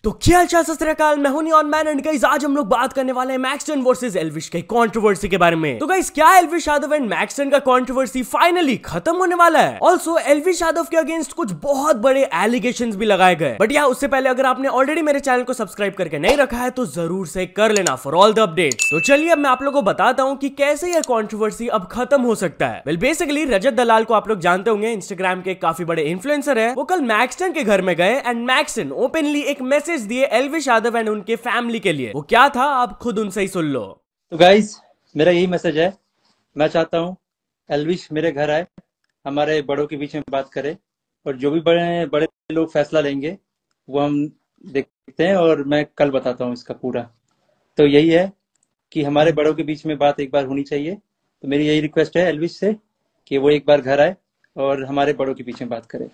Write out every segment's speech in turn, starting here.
तो क्या हालचाल सत श्री अकाल, मैं हूं नियॉन मैन एंड गाइस आज हम लोग बात करने वाले हैं मैक्सटन वर्सेस एल्विश के कंट्रोवर्सी के बारे में। तो गाइस क्या एल्विश यादव एंड मैक्सटन का कंट्रोवर्सी फाइनली खत्म होने वाला है? ऑल्सो एल्विश यादव के अगेंस्ट कुछ बहुत बड़े एलिगेशंस भी लगाए गए, बट या उससे पहले अगर आपने ऑलरेडी मेरे चैनल को सब्सक्राइब करके नहीं रखा है तो जरूर से कर लेना फॉर ऑल द अपडेट्स। तो चलिए अब मैं आप लोगों को बताता हूँ कि कैसे यह कंट्रोवर्सी अब खत्म हो सकता है। वेल बेसिकली रजत दलाल को आप लोग जानते होंगे, इंस्टाग्राम के काफी बड़े इन्फ्लुएंसर है। वो कल मैक्सटन के घर में गए एंड मैक्सटन ओपनली एक मैसेज दिए एल्विश यादव एंड उनके फैमिली के लिए। वो क्या था आप खुद उनसे ही सुन लो। तो गाइज मेरा यही मैसेज है, मैं चाहता हूँ एल्विश मेरे घर आए, हमारे बड़ों के बीच में बात करे और जो भी बड़े बड़े लोग फैसला लेंगे वो हम देखते हैं और मैं कल बताता हूँ इसका पूरा। तो यही है कि हमारे बड़ों के बीच में बात एक बार होनी चाहिए। तो मेरी यही रिक्वेस्ट है एल्विश से कि वो एक बार घर आए और हमारे बड़ों के बीच में बात करे।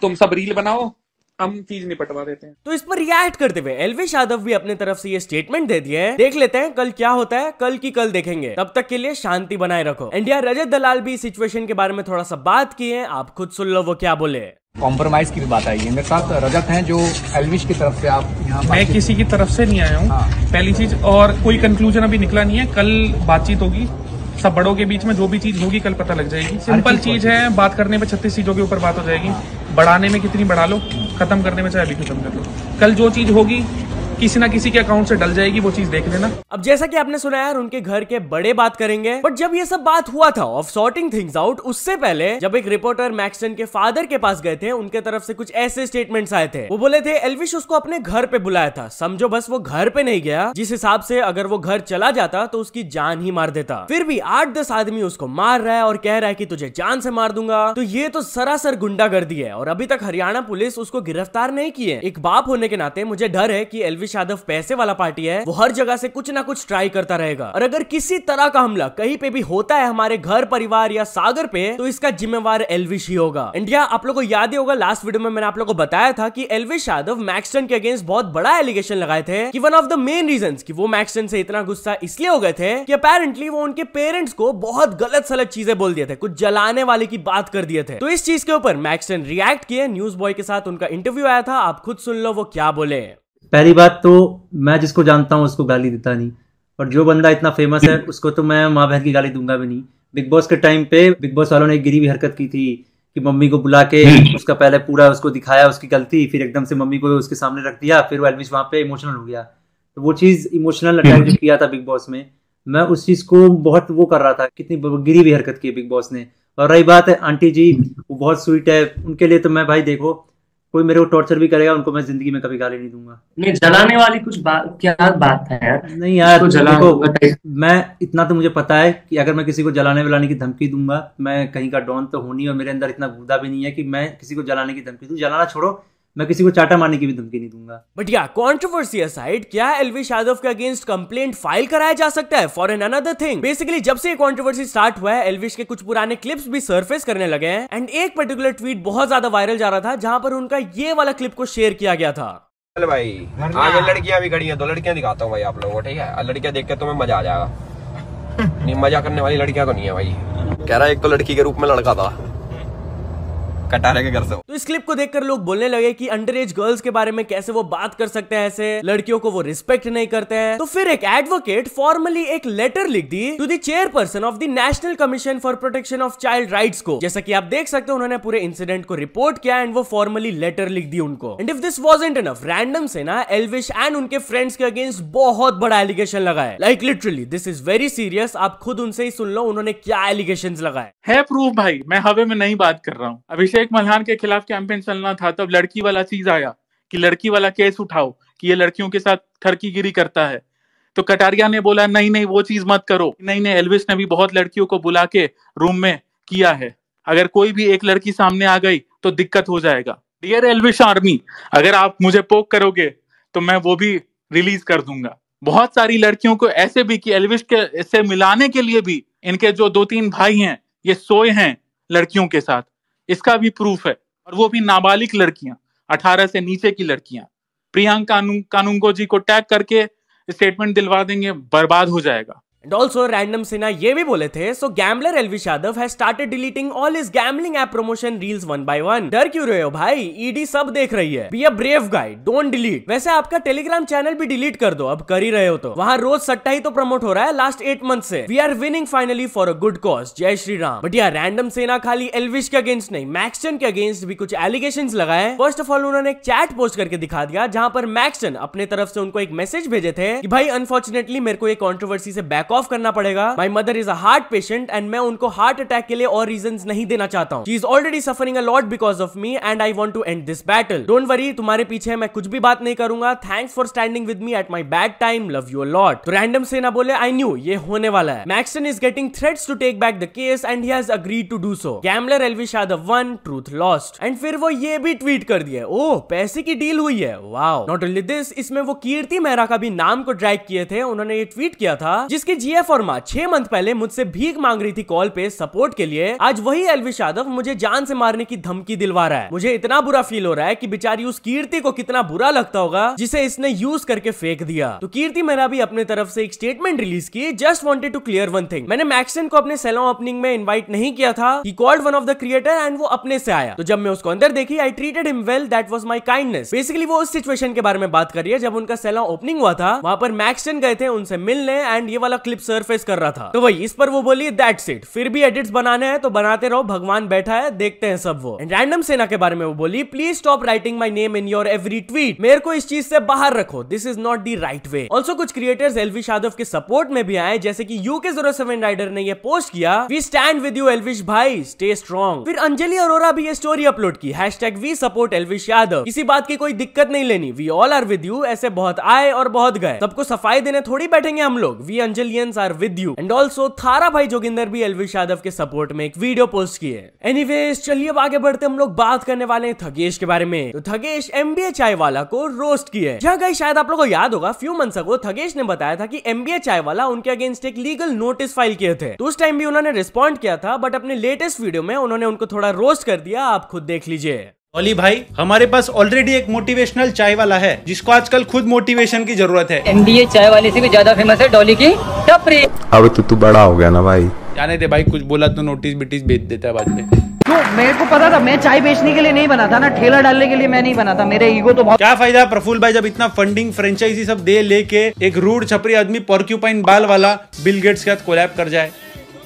तुम सब रील बनाओ, हम चीज निपटवा देते हैं। तो इस पर रिएक्ट करते हुए एल्विश यादव भी अपने तरफ से ये स्टेटमेंट दे दिए हैं। देख लेते हैं कल क्या होता है, कल की कल देखेंगे, तब तक के लिए शांति बनाए रखो। इंडिया रजत दलाल भी सिचुएशन के बारे में थोड़ा सा बात की है, आप खुद सुन लो वो क्या बोले। कॉम्प्रोमाइज की भी बात आई है। मेरे साथ रजत हैं जो एल्विश की तरफ से आप यहाँ मैं किसी की तरफ से नहीं आया हूँ। पहली चीज, और कोई कंक्लूजन अभी निकला नहीं है, कल बातचीत होगी सब बड़ों के बीच में, जो भी चीज होगी कल पता लग जाएगी। सिंपल चीज है, बात करने में 36 चीजों के ऊपर बात हो जाएगी, बढ़ाने में कितनी बढ़ा लो, खत्म करने में चाहे अभी खत्म कर लो। कल जो चीज होगी किसी ना किसी के अकाउंट से डल जाएगी, वो चीज देख लेना। अब जैसा कि आपने सुना यार, उनके घर के बड़े बात करेंगे, बट जब ये सब बात हुआ था ऑफ सॉर्टिंग थिंग्स आउट, उससे पहले जब एक रिपोर्टर मैक्सटन के फादर के पास गए थे, उनके तरफ से कुछ ऐसे स्टेटमेंट्स आए थे। वो बोले थे एल्विश उसको अपने घर पे बुलाया था, समझो बस वो घर पे नहीं गया, जिस हिसाब से अगर वो घर चला जाता तो उसकी जान ही मार देता। फिर भी 8-10 आदमी उसको मार रहा है और कह रहा है कि तुझे जान से मार दूंगा। तो ये तो सरासर गुंडागर्दी है और अभी तक हरियाणा पुलिस उसको गिरफ्तार नहीं की है। एक बाप होने के नाते मुझे डर है कि एल्विश यादव पैसे वाला पार्टी है, वो हर जगह से कुछ ना कुछ ट्राई करता रहेगा और अगर किसी तरह का हमला कहीं पे भी होता है हमारे घर परिवार या सागर पे, तो इसका जिम्मेवार एल्विश ही होगा। इंडिया आप लोगों को याद ही होगा, लास्ट वीडियो में मैंने आप लोगों को बताया था कि एल्विश यादव मैक्सटन के अगेंस्ट बहुत बड़ा एलिगेशन लगाए थे कि one of the main reasons कि वो मैक्सटन से इतना गुस्सा इसलिए हो गए थे कि अपेरेंटली वो उनके पेरेंट्स को बहुत गलत सलत चीजें बोल दिए थे, कुछ जलाने वाले की बात कर दिए थे। तो इस चीज के ऊपर मैक्सटन रिएक्ट किए, न्यूज बॉय के साथ उनका इंटरव्यू आया था, आप खुद सुन लो वो क्या बोले। पहली बात तो मैं जिसको जानता हूँ उसको गाली देता नहीं, और जो बंदा इतना फेमस है उसको तो मैं माँ बहन की गाली दूंगा भी नहीं। बिग बॉस के टाइम पे बिग बॉस वालों ने एक गिरी हुई हरकत की थी कि मम्मी को बुला के उसका पहले पूरा उसको दिखाया उसकी गलती, फिर एकदम से मम्मी को उसके सामने रख दिया, फिर वो एल्विश वहां पे इमोशनल हो गया। तो वो चीज इमोशनल अटैक जो किया था बिग बॉस में, मैं उस चीज को बहुत वो कर रहा था, कितनी गिरी हुई हरकत की बिग बॉस ने। और रही बात है आंटी जी, वो बहुत स्वीट है, उनके लिए तो मैं भाई देखो कोई मेरे को टॉर्चर भी करेगा उनको मैं जिंदगी में कभी गाली नहीं दूंगा। नहीं, जलाने वाली कुछ बात, क्या बात है यार? नहीं यार देखो, मैं इतना तो मुझे पता है कि अगर मैं किसी को जलाने वलाने की धमकी दूंगा, मैं कहीं का डॉन तो हूं नहीं और मेरे अंदर इतना गुदा भी नहीं है कि मैं किसी को जलाने की धमकी दूं। जलाना छोड़ो, मैं किसी को चाटा मारने की भी धमकी नहीं दूंगा। बट या कंट्रोवर्सी असाइड, क्या एल्विश यादव के अगेंस्ट कंप्लेंट फाइल कराया जा सकता है? For an another thing, basically जब से ये कंट्रोवर्सी स्टार्ट हुआ है, एल्विश के कुछ पुराने क्लिप्स भी सरफेस करने लगे हैं एंड एक पर्टिकुलर ट्वीट बहुत ज्यादा वायरल जा रहा था जहां पर उनका ये वाला क्लिप को शेयर किया गया था। भाई आगे लड़कियां भी खड़ी हैं, 2 लड़कियां दिखाता हूँ भाई आप लोगों को, ठीक है? लड़कियां देख के तुम्हें मजा आ जाएगा। नहीं, मजा करने वाली लड़कियां तो नहीं है भाई। कह रहा है एक तो लड़की के रूप में लड़का था कटारे के घर से। तो इस क्लिप को देखकर लोग बोलने लगे कि अंडर एज गर्ल्स के बारे में कैसे वो बात कर सकते हैं, ऐसे लड़कियों को वो रिस्पेक्ट नहीं करते हैं। तो फिर एक एडवोकेट फॉर्मली एक लेटर लिख दी to the chairperson of the national commission for protection of child rights को। जैसा कि आप देख सकते हो, उन्होंने पूरे इंसिडेंट को रिपोर्ट किया एंड वो फॉर्मली लेटर लिख दी उनको। And if this wasn't enough, random से ना एल्विश एंड उनके फ्रेंड्स के अगेंस्ट बहुत बड़ा एलिगेशन लगाए। Like literally this is very serious, आप खुद उनसे ही सुन लो उन्होंने क्या एलिगेशंस लगाए है। प्रूफ भाई, मैं हवे में नहीं बात कर रहा हूँ। अभिषेक मल्हान के खिलाफ कैंपेन चलना था, तब लड़की वाला चीज आया कि लड़की वाला केस उठाओ कि ये लड़कियों के साथ ठरकीगिरी करता है। तो कटारिया ने बोला नहीं नहीं वो चीज मत करो। नहीं नहीं, एल्विश ने भी बहुत लड़कियों को बुला के रूम में किया है। अगर कोई भी एक लड़की सामने आ गई तो दिक्कत हो जाएगा। डियर एल्विश आर्मी, अगर आप मुझे पोक करोगे तो मैं वो भी रिलीज कर दूंगा। बहुत सारी लड़कियों को ऐसे भी कि एल्विश के से मिलाने के लिए भी इनके जो 2-3 भाई हैं ये सोए हैं लड़कियों के साथ, इसका भी प्रूफ है। और वो भी नाबालिग लड़कियां, 18 से नीचे की लड़कियां। प्रियंका कानूंगो जी को टैग करके स्टेटमेंट दिलवा देंगे, बर्बाद हो जाएगा। एंड ऑल्सो रैंडम सिन्हा ये भी बोले थे, so gambler Elvish Yadav has started deleting all his gambling app promotion reels one by one. डर क्यों रहे हो भाई, ईडी सब देख रही है। Be a brave guy, don't delete. वैसे आपका टेलीग्राम चैनल भी डिलीट कर दो, अब कर ही रहे हो तो। वहां रोज सट्टा ही तो प्रमोट हो रहा है लास्ट 8 मंथ से। We are winning finally for a good cause, जय श्री राम। बट यार रैंडम सिन्हा खाली एल्विश के अगेंस्ट नहीं, मैक्सटन के अगेंस्ट भी कुछ एलिगेशंस लगाए। फर्स्ट ऑफ ऑल उन्होंने एक चैट पोस्ट करके दिखा दिया जहां पर मैक्सटन अपने तरफ से उनको एक मैसेज भेजे थे कि भाई अनफॉर्चुनेटली मेरे को ये कंट्रोवर्सी से बैक ऑफ करना पड़ेगा। My mother is a heart patient and मैं उनको हार्ट अटैक के लिए और रीजंस नहीं देना चाहता हूं। She is already suffering a lot because of me and I want to end this battle. Don't worry, तुम्हारे पीछे मैं कुछ भी बात नहीं करूंगा। Thanks for standing with me at my bad time, love you a lot. तो random Sinha बोले, आई न्यू ये होने वाला है। Maxtern is getting threats to take back the case and he has agreed to do so. Gambler Elvish Yadav one, truth lost. And फिर वो ये भी ट्वीट कर दिया, ओह पैसे की डील हुई है, वाओ। नॉट ओनली दिस, इसमें वो कीर्ति मेहरा का भी नाम को ड्रैग किए थे। उन्होंने ये ट्वीट किया था जिसकी जीएफ और मां 6 मंथ पहले मुझसे भीख मांग रही थी कॉल पे सपोर्ट के लिए। आज वही एल्विश यादव मुझे जान से मारने की धमकी दिलवा रहा है। मुझे इतना बुरा फील हो रहा है कि बेचारी उस कीर्ति को कितना बुरा लगता होगा जिसे इसने यूज करके फेंक दिया। तो कीर्ति मेहरा भी अपने तरफ से एक स्टेटमेंट रिलीज की, just wanted to clear one thing, मैंने मैक्सटन को अपने सैलून ओपनिंग में इनवाइट नहीं किया था। He called one of the creator and वो अपने से आया। तो जब मैं उसको अंदर देखी, आई treated him well, that was my kindness. Basically वो उस सिचुएशन के बारे में बात कर रही है जब उनका सैलून ओपनिंग हुआ था। वहां पर मैक्सटन गए थे उनसे मिलने एंड ये वाला क्लिप सरफेस कर रहा था। तो वही इस पर वो बोली, दैट्स इट, फिर भी एडिट्स बनाने हैं तो बनाते रहो, भगवान बैठा है, देखते हैं सब वो। एंड रैंडम सिन्हा के बारे में वो बोली, please stop writing my name in your every tweet, मेरे को इस चीज से बाहर रखो, this is not the right way. Also कुछ क्रिएटर्स एल्विश यादव के सपोर्ट में भी आए, जैसे कि UK07 राइडर ने ये पोस्ट किया, we stand with you Elvish भाई, स्टे स्ट्रॉन्ग। फिर अंजलि अरोरा भी ये स्टोरी अपलोड की, #वी सपोर्ट एल्विश यादव। किसी बात की कोई दिक्कत नहीं लेनी, we all are with you. ऐसे बहुत आए और बहुत गए, सबको सफाई देने थोड़ी बैठेंगे हम लोग, we Anjalians are with you. And also थारा भाई जोगिंदर भी एल्विश यादव के सपोर्ट में एक वीडियो पोस्ट की है। एनीवेज चलिए अब आगे बढ़ते हम लोग बात करने वाले हैं थगेश के बारे में। तो थगेश MBA चाय वाला को रोस्ट किया है। जहां गाइस शायद आप लोगों को याद होगा, फ्यू मंथ्स अगो थगेश ने बताया था कि MBA चाय वाला उनके अगेंस्ट एक लीगल नोटिस फाइल किए थे। तो उस टाइम भी उन्होंने रिस्पॉन्ड किया था, बट अपने लेटेस्ट वीडियो में उन्होंने उनको थोड़ा रोस्ट कर दिया, आप खुद देख लीजिए। डॉली भाई, हमारे पास ऑलरेडी एक मोटिवेशनल चाय वाला है जिसको आजकल खुद मोटिवेशन की जरूरत है। MBA चाय वाले से भी ज्यादा फेमस है डॉली की टपरी। अब तो तू बड़ा हो गया ना भाई, जाने दे भाई, कुछ बोला तो नोटिस बिटिस भेज देता है बाद में। क्यों? मेरे को पता था, मैं चाय बेचने के लिए नहीं बना था ना, ठेला डालने के लिए मैं नहीं बना था, मेरे ईगो तो बहुत। क्या फायदा प्रफुल्ल भाई जब इतना फंडिंग फ्रेंचाइजी सब दे लेके एक रूड छपरी आदमी पोर्क्यूपाइन बाल वाला बिल गेट्स के साथ कोलैब कर जाए।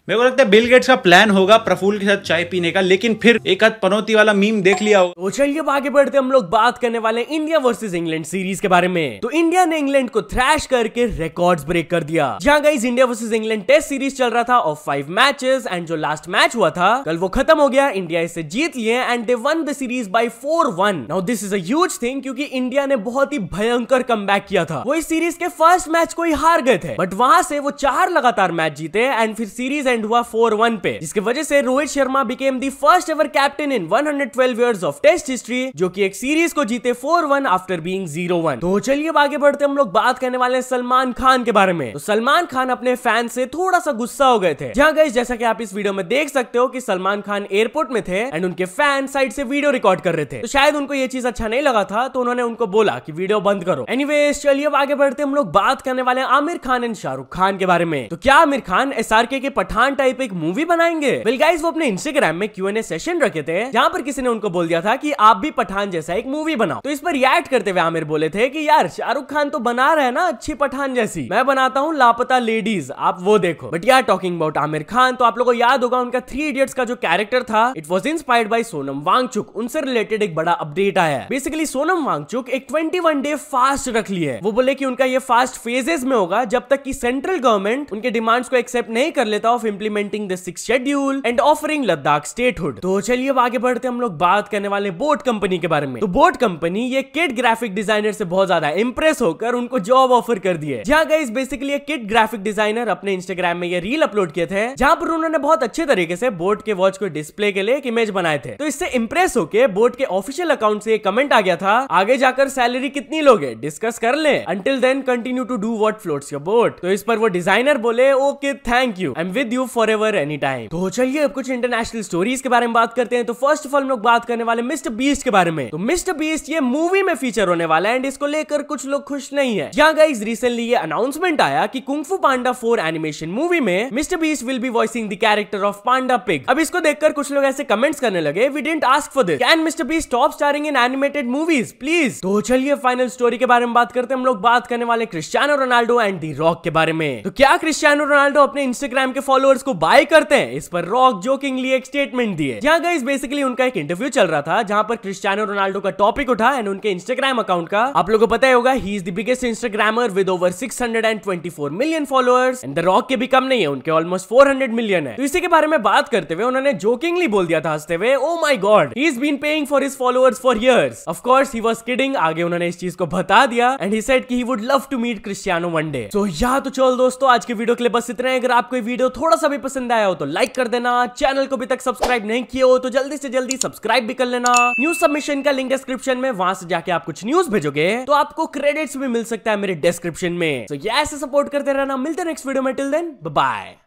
मेरे को लगता है बिल गेट्स का प्लान होगा प्रफुल्ल के साथ चाय पीने का, लेकिन फिर एक हाथ पनौती वाला मीम देख लिया हो। तो चलिए अब आगे बढ़ते हम लोग बात करने वाले इंडिया वर्सेस इंग्लैंड सीरीज के बारे में। तो इंडिया ने इंग्लैंड को थ्रैश करके रिकॉर्ड्स ब्रेक कर दिया। जहां guys India versus England test series चल रहा था ऑफ 5 मैचेस एंड जो लास्ट मैच हुआ था कल वो खत्म हो गया, इंडिया इसे जीत लिए and they one the series by 4-1। Now this is a huge thing क्योंकि इंडिया ने बहुत ही भयंकर कमबैक किया था। वो इस सीरीज के फर्स्ट मैच को ही हार गए थे, बट वहां से वो 4 लगातार मैच जीते एंड फिर सीरीज एंड हुआ 4-1 पे, जिसकी वजह से Rohit Sharma became the first ever captain in 112 years of test history, जो कि एक सीरीज को जीते 4-1 आफ्टर बीइंग 0-1। तो चलिए अब आगे बढ़ते हम लोग बात करने वाले हैं सलमान खान के बारे में। तो सलमान खान अपने फैन से थोड़ा सा गुस्सा हो गए थे। जहां गाइस जैसा कि आप इस वीडियो में देख सकते हो कि सलमान खान एयरपोर्ट में थे एंड उनके फैन साइड से वीडियो रिकॉर्ड कर रहे थे। तो शायद उनको ये चीज अच्छा नहीं लगा था, तो उन्होंने उनको बोला कि वीडियो बंद करो। एनीवेज चलिए अब आगे बढ़ते हम लोग बात करने वाले हैं आमिर खान एंड शाहरुख खान के बारे में। तो क्या आमिर खान SRK के पठान टाइप एक मूवी बनाएंगे? वेल गाइस वो अपने इंस्टाग्राम में Q&A सेशन रखे थे जहां पर किसी ने उनको बोल दिया था कि आप भी पठान जैसा एक मूवी बनाओ। तो इस पर रिएक्ट करते हुए आमिर बोले थे कि यार शाहरुख खान तो बना रहे हैं ना अच्छी पठान जैसी, मैं बनाता हूँ लापता लेडीज, आप वो देखो। बट यार टॉकिंग अबाउट आमिर खान, तो आप लोगों को याद होगा उनका 3 इडियट्स का जो कैरेक्टर था, it was inspired by Sonam Wangchuk. उनसे रिलेटेड एक बड़ा अपडेट आया है। बेसिकली सोनम वांगचुक एक 21 डे फास्ट रख ली है। वो बोले कि उनका ये फास्ट फेजेस में होगा जब तक कि सेंट्रल गवर्नमेंट उनके डिमांड्स को एक्सेप्ट नहीं कर लेता of implementing the 6th schedule and offering Ladakh statehood. तो चलिए अब आगे बढ़ते हम लोग बात करने वाले बोट कंपनी के बारे में। तो बोट कंपनी ये किड ग्राफिक डिजाइनर से बहुत ज्यादा इंप्रेस होकर उनको जॉब ऑफर कर दी है। जहां गाइस बेसिकली एक किड ग्राफिक डिजाइनर अपने इंस्टाग्राम में ये रील अपलोड किए थे जहां पर उन्होंने बहुत अच्छे तरीके से बोट के वॉच को डिस्प्ले के लिए एक इमेज बनाए थे। तो इससे इंप्रेस होकर बोट के ऑफिशियल अकाउंट से एक कमेंट आ गया था, आगे जाकर सैलरी कितनी लोगे डिस्कस कर ले, until then continue to do what floats your boat. तो इस पर वो डिजाइनर बोले okay thank you, I am with you you forever any time. तो चलिए अब कुछ इंटरनेशनल स्टोरीज के बारे में बात करते हैं। तो फर्स्ट ऑफ ऑल हम लोग बात करने वाले मिस्टर बीस्ट के बारे में। तो मिस्टर बीस्ट ये मूवी में फीचर होने वाला है एंड इसको लेकर कुछ लोग खुश नहीं है। यहाँ गाइस रिसेंटली ये अनाउंसमेंट आया कि Kung Fu Panda 4 animation movie में Mister Beast will be voicing the character of panda pig. अब इसको देखकर कुछ लोग ऐसे कमेंट्स करने लगे, we didn't ask for this, can Mister Beast stop starring in animated movies please. तो चलिए फाइनल स्टोरी के बारे में बात करते हैं। हम लोग बात करने वाले Cristiano Ronaldo and the rock के बारे में। तो क्या क्रिस्टियानो रोनाल्डो अपने इंस्टाग्राम के फॉलोअर्स को बाय करते हैं? इस पर रॉक जोकिंगली एक स्टेटमेंट दिए। यहाँ गाइस बेसिकली उनका एक इंटरव्यू चल रहा था जहां पर क्रिस्टियानो रोनाल्डो का टॉपिक उठा एंड उनके इंस्टाग्राम अकाउंट का आप लोगों को पता ही होगा, he is the biggest Instagrammer with over 624 million followers and the rock के भी कम नहीं है, उनके ऑलमोस्ट 400 मिलियन है। तो इसी के बारे में बात करते हुए उन्होंने जोकिंगली बोल दिया था हंसते हुए, oh my God he is been paying for his followers for years. Of course he was kidding. आगे उन्होंने इस चीज को बता दिया एंड ही सेड कि he would love to meet Cristiano one day. तो या तो चल दोस्तों आज के वीडियो के लिए बस इतना है। अगर आपको ये वीडियो थोड़ा सा भी पसंद आया हो तो लाइक कर देना, चैनल को अभी तक सब्सक्राइब नहीं किया हो तो जल्दी से जल्दी सब्सक्राइब भी कर लेना। न्यूज सबमिशन का लिंक डिस्क्रिप्शन में, वहां से जाके आप कुछ न्यूज भेजोगे तो आपको क्रेडिट्स भी मिल सकता है मेरे डिस्क्रिप्शन में। तो ये ऐसे सपोर्ट करते रहना। मिलते हैं नेक्स्ट वीडियो में, टिल देन बाय बाय।